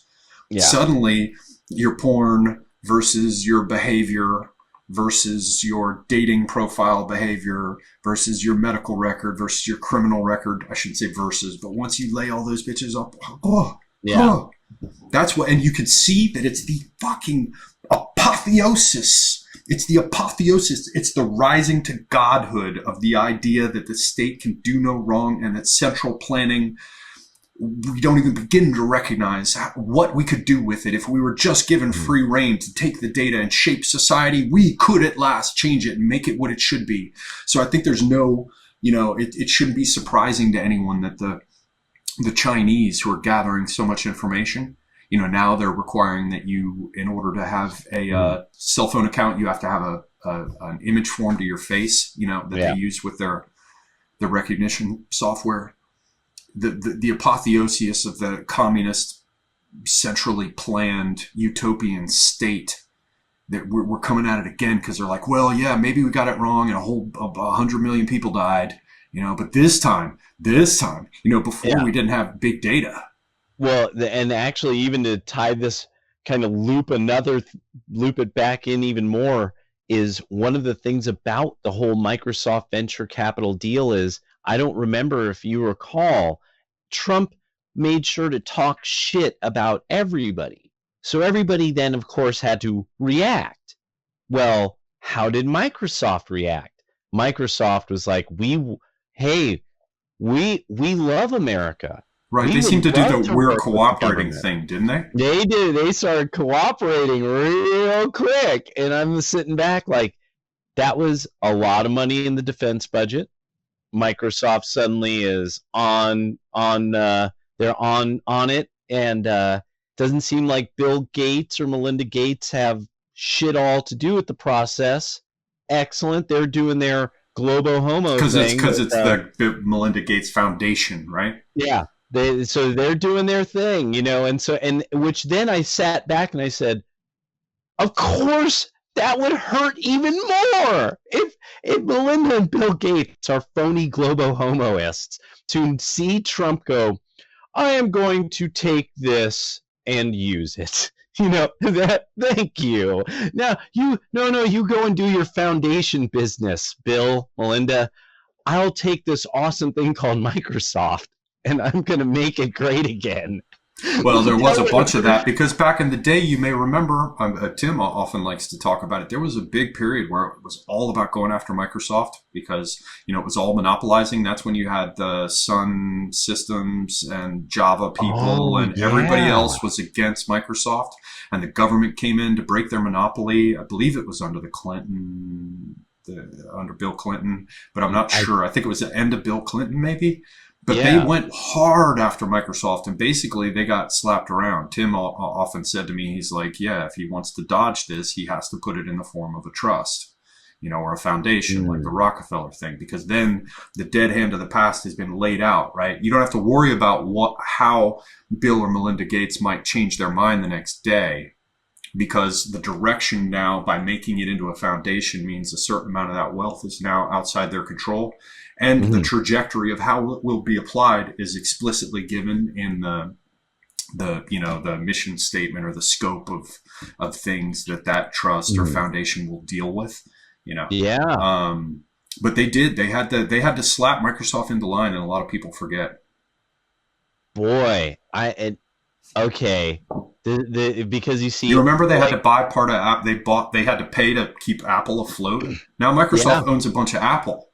A: suddenly your porn versus your behavior versus your dating profile behavior versus your medical record versus your criminal record, I shouldn't say versus, but once you lay all those bitches up, that's what, and you can see that it's the fucking apotheosis. It's the apotheosis. It's the rising to godhood of the idea that the state can do no wrong and that central planning we don't even begin to recognize what we could do with it. If we were just given free reign to take the data and shape society, we could at last change it and make it what it should be. So I think there's no, it shouldn't be surprising to anyone that the Chinese, who are gathering so much information, now they're requiring that you, in order to have a cell phone account, you have to have an image form to your face, that they use with their recognition software. The apotheosis of the communist, centrally planned utopian state, that we're coming at it again because they're like, well, yeah, maybe we got it wrong and 100 million people died, but this time, before we didn't have big data.
B: Well, and actually, even to tie this kind of loop it back in even more, is one of the things about the whole Microsoft venture capital deal is, I don't remember if you recall, Trump made sure to talk shit about everybody. So everybody then, of course, had to react. Well, how did Microsoft react? Microsoft was like, we love America.
A: Right. They seem to do the we're cooperating thing, didn't they?
B: They did. They started cooperating real quick. And I'm sitting back like, that was a lot of money in the defense budget. Microsoft suddenly is on it, and doesn't seem like Bill Gates or Melinda Gates have shit all to do with the process. Excellent. They're doing their Globo Homo thing.
A: Because it's the Melinda Gates Foundation, right?
B: Yeah. So they're doing their thing, and which then I sat back and I said, of course that would hurt even more if Melinda and Bill Gates are phony Globo Homoists, to see Trump go, I am going to take this and use it. Thank you. Now you go and do your foundation business, Bill, Melinda. I'll take this awesome thing called Microsoft, and I'm going to make it great again.
A: Well, there was a bunch of that, because back in the day, you may remember, Tim often likes to talk about it, there was a big period where it was all about going after Microsoft because, it was all monopolizing. That's when you had the Sun Systems and Java people everybody else was against Microsoft, and the government came in to break their monopoly. I believe it was under under Bill Clinton, but I'm not sure. I think it was the end of Bill Clinton, maybe. But they went hard after Microsoft, and basically they got slapped around. Tim often said to me, he's like, yeah, if he wants to dodge this, he has to put it in the form of a trust, or a foundation, like the Rockefeller thing, because then the dead hand of the past has been laid out, right? You don't have to worry about how Bill or Melinda Gates might change their mind the next day, because the direction now, by making it into a foundation, means a certain amount of that wealth is now outside their control. And the trajectory of how it will be applied is explicitly given in the mission statement, or the scope of things that trust or foundation will deal with. But they had to slap Microsoft into line, and a lot of people forget.
B: Boy, okay. Because you
A: remember they had to buy part of app. They had to pay to keep Apple afloat. Now Microsoft owns a bunch of Apple.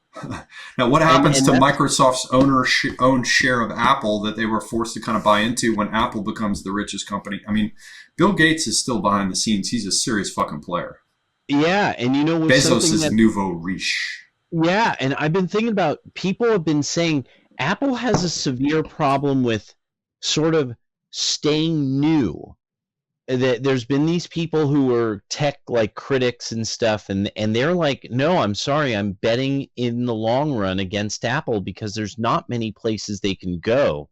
A: Now, what happens to Microsoft's own share of Apple that they were forced to kind of buy into when Apple becomes the richest company? I mean, Bill Gates is still behind the scenes. He's a serious fucking player.
B: Yeah, and
A: Bezos is nouveau riche.
B: Yeah, and I've been thinking about, people have been saying Apple has a severe problem with sort of staying new. There's been these people who are tech critics and stuff, and they're like, no, I'm sorry, I'm betting in the long run against Apple because there's not many places they can go,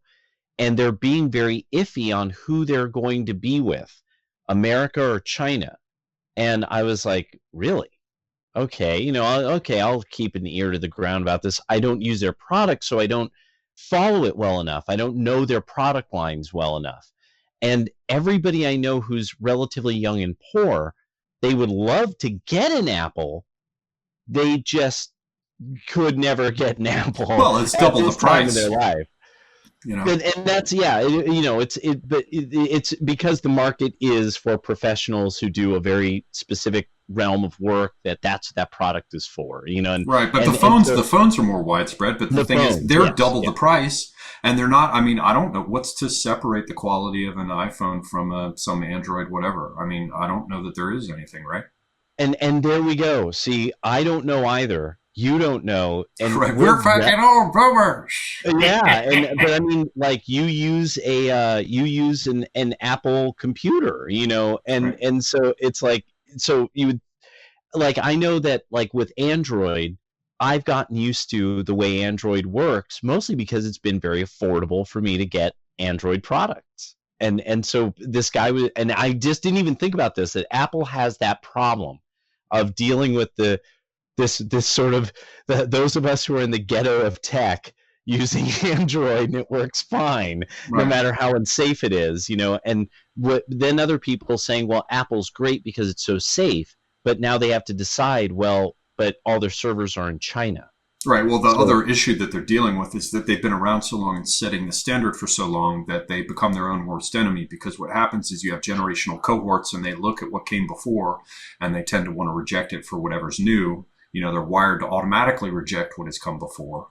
B: and they're being very iffy on who they're going to be with, America or China. And I was like, really? Okay, I'll keep an ear to the ground about this. I don't use their product, so I don't follow it well enough. I don't know their product lines well enough. And everybody I know who's relatively young and poor, they would love to get an Apple. They just could never get an Apple.
A: Well, it's double the price
B: of their life. And that's it's because the market is for professionals who do a very specific realm of work that's what that product is for. And
A: right. But the phones are more widespread. But the thing is, they're double the price. And they're not, I mean, I don't know what's to separate the quality of an iPhone from some Android, whatever. I mean, I don't know that there is anything, right?
B: And there we go. See, I don't know either. You don't know, and
A: Right. We're fucking old boomers.
B: yeah, and but I mean, like you use an Apple computer,
A: Right.
B: and so it's like so you would like I know that like with Android, I've gotten used to the way Android works, mostly because it's been very affordable for me to get Android products. And so this guy was, and I just didn't even think about this, that Apple has that problem of dealing with this sort of those of us who are in the ghetto of tech using Android, and it works fine no
A: Right.
B: matter how unsafe it is, and then other people saying, well, Apple's great because it's so safe, but now they have to decide, well, but all their servers are in China.
A: Right. Well, the
B: So
A: other issue that they're dealing with is that they've been around so long and setting the standard for so long that they become their own worst enemy. Because what happens is you have generational cohorts and they look at what came before and they tend to want to reject it for whatever's new. They're wired to automatically reject what has come before.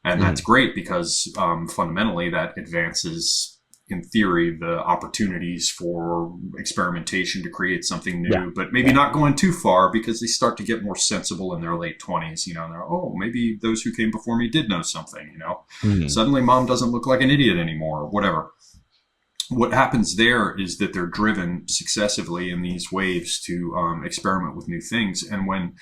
A: And that's
B: mhm.
A: great because fundamentally that advances, in theory, the opportunities for experimentation to create something
B: Yeah,
A: new, but maybe
B: yeah.
A: not going too far because they start to get more sensible in their late 20s, and they're, oh, maybe those who came before me did know something.
B: Mhm.
A: Suddenly mom doesn't look like an idiot anymore, or whatever. What happens there is that they're driven successively in these waves to experiment with new things. And when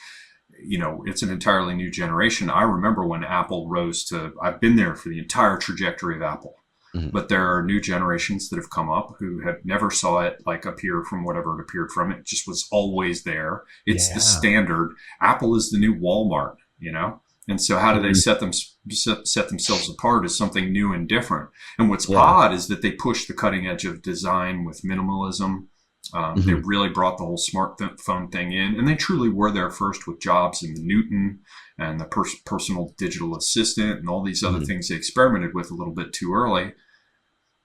A: it's an entirely new generation. I remember when Apple rose to, I've been there for the entire trajectory of Apple.
B: Mhm.
A: But there are new generations that have come up who have never saw it like appear from whatever it appeared from. It just was always there. It's the
B: Yeah.
A: standard. Apple is the new Walmart. And so how do they
B: Mhm.
A: set themselves apart as something new and different? And what's
B: Yeah.
A: odd is that they push the cutting edge of design with minimalism. They
B: Mhm.
A: really brought the whole smartphone thing in, and they truly were there first with Jobs and the Newton and the personal digital assistant and all these other
B: Mhm.
A: things they experimented with a little bit too early.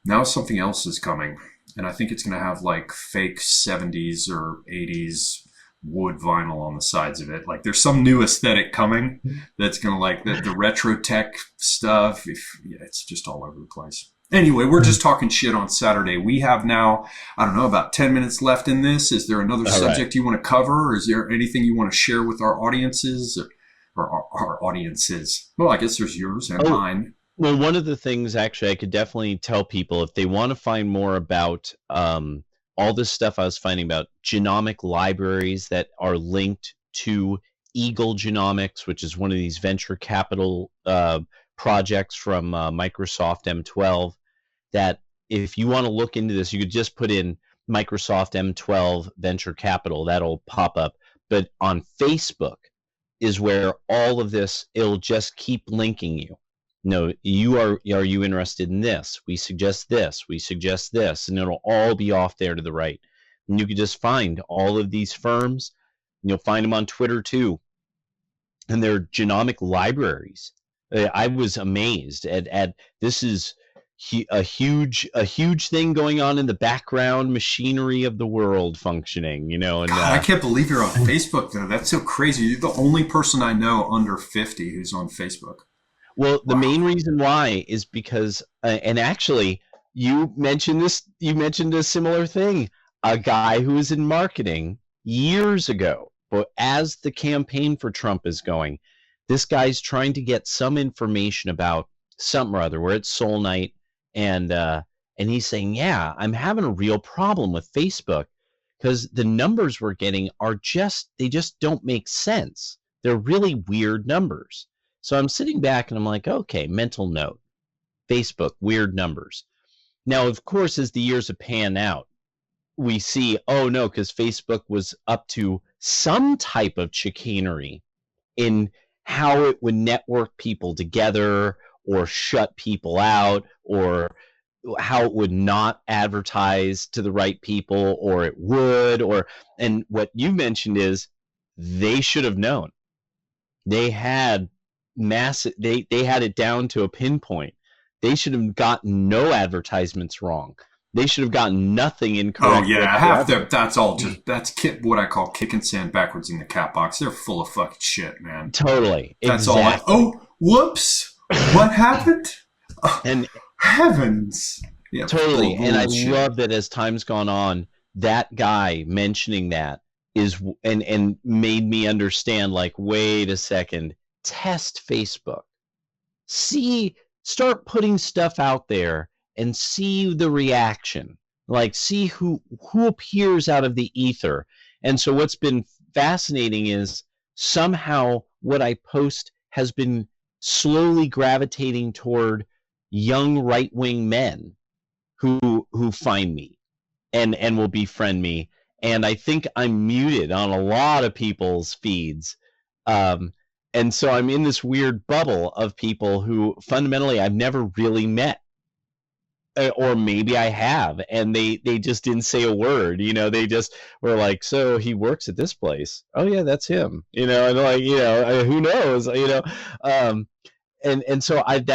A: Now something else is coming, and I think it's going to have like fake 70s or 80s wood vinyl on the sides of it. Like there's some new aesthetic coming that's going to like the retro tech stuff. Yeah, it's just all over the place. Anyway, we're just talking shit on Saturday. We have now, I don't know, about 10 minutes left in this. Is there another
B: All right.
A: subject you want to cover? Or is there anything you want to share with our audiences or our audiences? Well, I guess there's yours and
B: Oh,
A: mine.
B: well, one of the things actually I could definitely tell people if they want to find more about all this stuff I was finding about genomic libraries that are linked to Eagle Genomics, which is one of these venture capital projects from Microsoft M12, that if you want to look into this, you could just put in Microsoft M12 venture capital, that'll pop up. But on Facebook is where all of this, it'll just keep linking you. No, are you interested in this? We suggest this, we suggest this, and it'll all be off there to the right. And you can just find all of these firms, and you'll find them on Twitter too, and they're genomic libraries. I was amazed at this is a huge thing going on in the background machinery of the world functioning, and
A: God, I can't believe you're on Facebook, though. That's so crazy. You're the only person I know under 50 who's on Facebook.
B: well, the
A: Wow.
B: main reason why is because, and actually, you mentioned this. You mentioned a similar thing. A guy who was in marketing years ago, but as the campaign for Trump is going, this guy's trying to get some information about something or other. We're at Soul Night, and he's saying, "Yeah, I'm having a real problem with Facebook because the numbers we're getting are just don't make sense. They're really weird numbers." So I'm sitting back and I'm like, okay, mental note. Facebook, weird numbers. Now, of course, as the years have panned out, we see, oh no, because Facebook was up to some type of chicanery in how it would network people together or shut people out or how it would not advertise to the right people or it would and what you mentioned is they should have known they had massive they had it down to a pinpoint. They should have gotten no advertisements wrong. They should have gotten nothing
A: Oh,
B: incorrect
A: yeah. Half
B: whatsoever.
A: the, that's all just, that's what I call kicking sand backwards in the cat box. They're full of fucking shit, man.
B: Totally,
A: That's all
B: exactly.
A: oh, whoops. What happened?
B: And
A: Heavens. Yeah,
B: Totally. And I
A: bullshit.
B: love that as time's gone on, that guy mentioning that is and made me understand, like, wait a second, test Facebook. Start putting stuff out there and see the reaction. Like, see who appears out of the ether. And so what's been fascinating is somehow what I post has been slowly gravitating toward young right-wing men who find me and will befriend me. And I think I'm muted on a lot of people's feeds. And so I'm in this weird bubble of people who fundamentally I've never really met. Or maybe I have, and they just didn't say a word. They just were like, so he works at this place. Oh yeah, that's him. And like, who knows? And so I've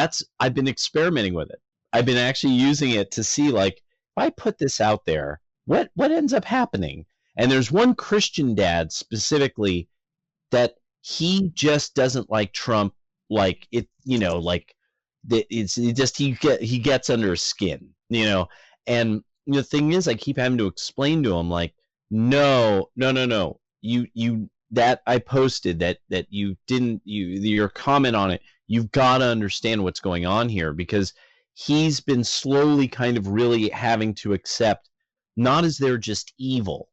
B: been experimenting with it. I've been actually using it to see, like, if I put this out there, what ends up happening? And there's one Christian dad specifically that he just doesn't like Trump, like it, like he gets under his skin, And the thing is, I keep having to explain to him, like, no, you that I posted that you didn't, your comment on it, you've got to understand what's going on here, because he's been slowly kind of really having to accept, not as they're just evil,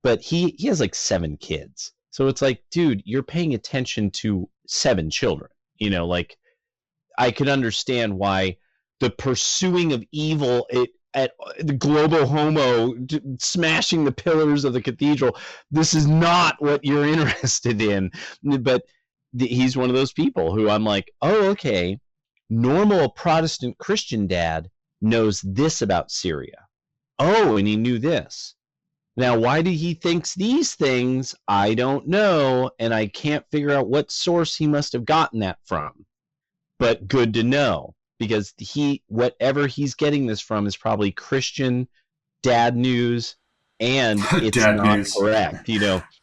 B: but he has like 7 kids. So it's like, dude, you're paying attention to 7 children. Like, I could understand why the pursuing of evil at the global homo smashing the pillars of the cathedral, this is not what you're interested in. But he's one of those people who I'm like, oh, okay, normal Protestant Christian dad knows this about Syria. Oh, and he knew this. Now, why do he thinks these things? I don't know, and I can't figure out what source he must have gotten that from. But good to know, because whatever he's getting this from is probably Christian dad news, and it's
A: Dad
B: not
A: news.
B: correct,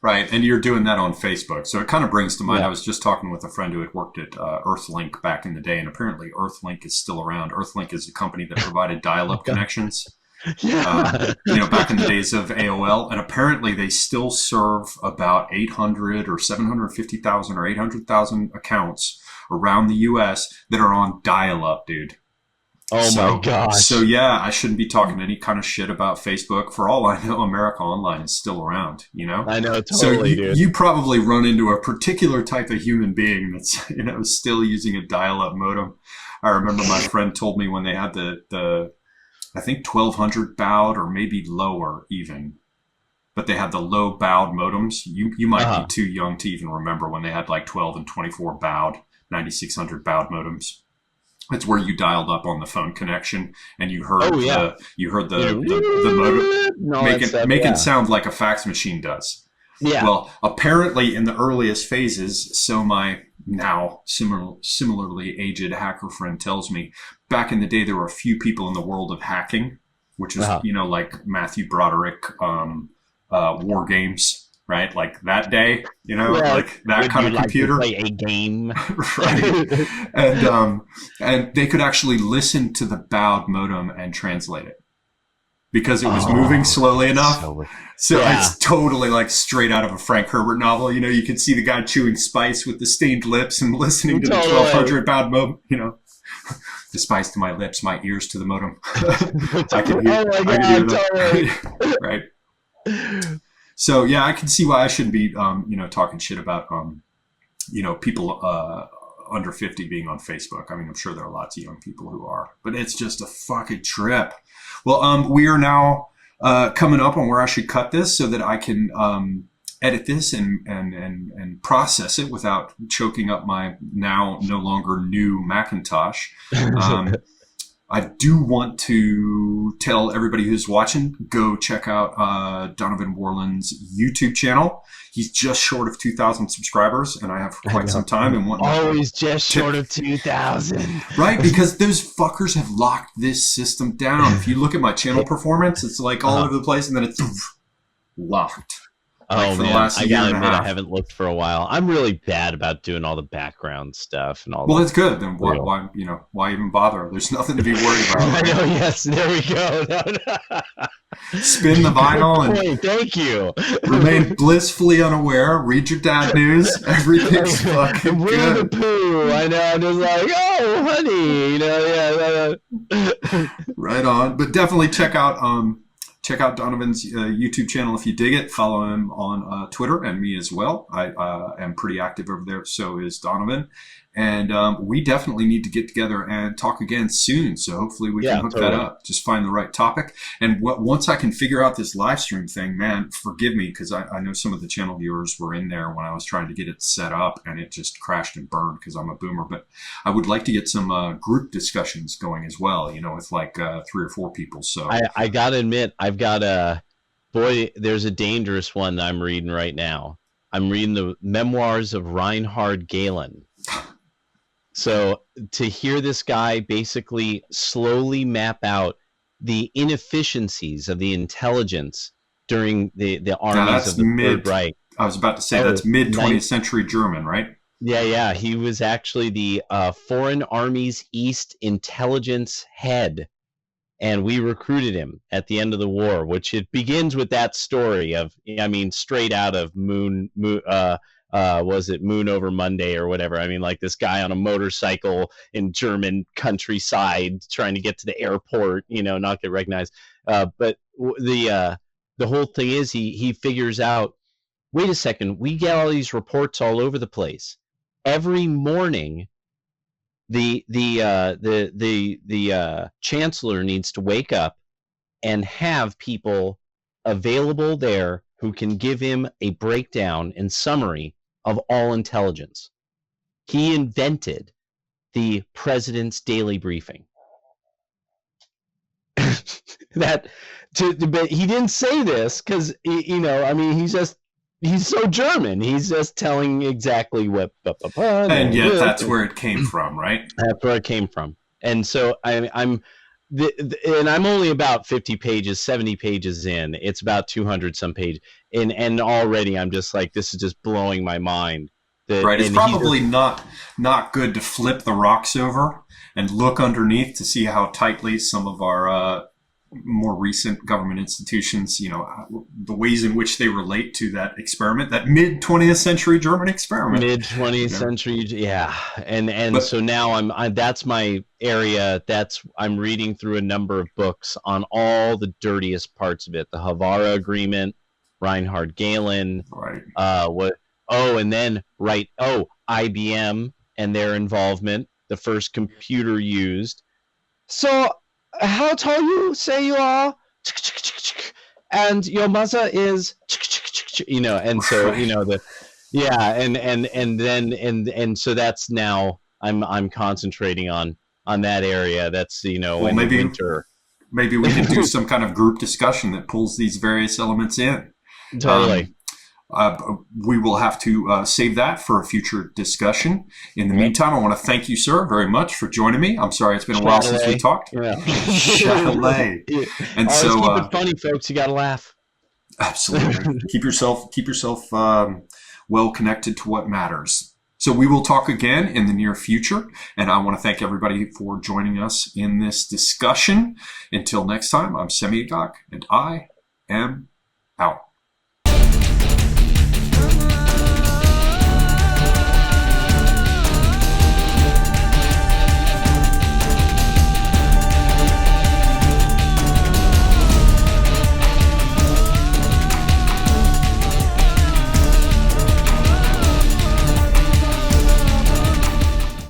A: Right, and you're doing that on Facebook. So it kind of brings to mind, I was just talking with a friend who had worked at Earthlink back in the day, and apparently Earthlink is still around. Earthlink is a company that provided dial-up connections. Back in the days of AOL, and apparently they still serve about 800 or 750,000 or 800,000 accounts around the U.S. that are on dial-up, dude.
B: Oh my gosh.
A: So yeah, I shouldn't be talking any kind of shit about Facebook. For all I know, America Online is still around,
B: I know, totally,
A: so
B: dude.
A: You probably run into a particular type of human being that's, still using a dial-up modem. I remember my friend told me when they had the I think 1200 baud or maybe lower even, but they had the low baud modems. You might be too young to even remember when they had like 12 and 24 baud, 9600 baud modems. It's where you dialed up on the phone connection and you heard the modem making sound like a fax machine does. Yeah. Well, apparently in the earliest phases, so my now similarly aged hacker friend tells me, back in the day there were a few people in the world of hacking, which is like Matthew Broderick, War Games, right? like that day, like that kind of computer.
B: Like to play a game,
A: right? And they could actually listen to the baud modem and translate it, because it was moving slowly enough. So it's totally like straight out of a Frank Herbert novel. You could see the guy chewing spice with the stained lips and listening to the 1200 baud modem, the spice to my lips, my ears to the modem. I can hear that. Right. So yeah, I can see why I shouldn't be, talking shit about, people, under 50 being on Facebook. I mean, I'm sure there are lots of young people who are, but it's just a fucking trip. Well, we are now coming up on where I should cut this so that I can edit this and process it without choking up my now no longer new Macintosh. I do want to tell everybody who's watching, go check out Donovan Worland's YouTube channel. He's just short of 2,000 subscribers, and I have for quite some time. And
B: always just short of 2,000.
A: Right, because those fuckers have locked this system down. If you look at my channel performance, it's like all over the place, and then it's locked.
B: Oh
A: for the
B: man,
A: last
B: I
A: year
B: gotta
A: and a
B: admit I
A: half.
B: haven't looked for a while. I'm really bad about doing all the background stuff and all
A: Well,
B: the
A: that's good. Then
B: real.
A: why even bother? There's nothing to be worried about,
B: I
A: right?
B: know. Yes, there we go. No,
A: Spin the
B: good
A: vinyl and
B: point. Thank you.
A: remain blissfully unaware. Read your dad news. Everything's fucking
B: Winnie the
A: good.
B: Pooh. I know. I'm just like, oh, honey. Yeah.
A: Right on. But definitely check out Donovan's YouTube channel if you dig it. Follow him on Twitter and me as well. I am pretty active over there. So is Donovan. And we definitely need to get together and talk again soon. So hopefully we can
B: Yeah,
A: hook that
B: totally.
A: up. Just find the right topic. And once I can figure out this live stream thing, man, forgive me because I know some of the channel viewers were in there when I was trying to get it set up and it just crashed and burned because I'm a boomer. But I would like to get some group discussions going as well, with like 3 or 4 people. So
B: I gotta admit, I've got boy, there's a dangerous one that I'm reading right now. I'm reading the memoirs of Reinhard Galen. So to hear this guy basically slowly map out the inefficiencies of the intelligence during the
A: now
B: armies
A: that's
B: of the Third
A: mid.
B: Reich.
A: I was about to say
B: Oh,
A: that's mid 20th
B: nine,
A: century German, right?
B: yeah. He was actually the Foreign Armies East intelligence head, and we recruited him at the end of the war, which it begins with that story of, I mean, straight out of was it Moon Over Monday or whatever? I mean, like this guy on a motorcycle in German countryside trying to get to the airport, not get recognized. But the whole thing is he figures out, wait a second, we get all these reports all over the place. Every morning, the chancellor needs to wake up and have people available there who can give him a breakdown and summary of all intelligence. He invented the president's daily briefing. But he didn't say this because I mean, he's so German. He's just telling exactly what.
A: And yet that's where it came from, right?
B: That's where it came from. And so I'm only about 50 pages, 70 pages in. It's about 200 some pages, and already I'm just like, this is just blowing my mind.
A: Right. It's probably not good to flip the rocks over and look underneath to see how tightly some of our more recent government institutions, the ways in which they relate to that experiment, that mid 20th century German experiment.
B: Mid 20th century, yeah. And so now that's my area. I'm reading through a number of books on all the dirtiest parts of it. The Havara Agreement, Reinhard Galen,
A: right.
B: IBM and their involvement, the first computer used. So, how tall you say you are? And your mother is, and so and so that's now I'm concentrating on that area. That's in the winter.
A: Maybe we can do some kind of group discussion that pulls these various elements in.
B: Totally.
A: We will have to save that for a future discussion. In the meantime, I want to thank you, sir, very much for joining me. I'm sorry it's been a while since we talked.
B: Yeah.
A: Chalet. And
B: always
A: so
B: keep it funny, folks. You got to laugh.
A: Absolutely. Keep yourself well connected to what matters. So we will talk again in the near future. And I want to thank everybody for joining us in this discussion. Until next time, I'm Semi Agok, and I am out.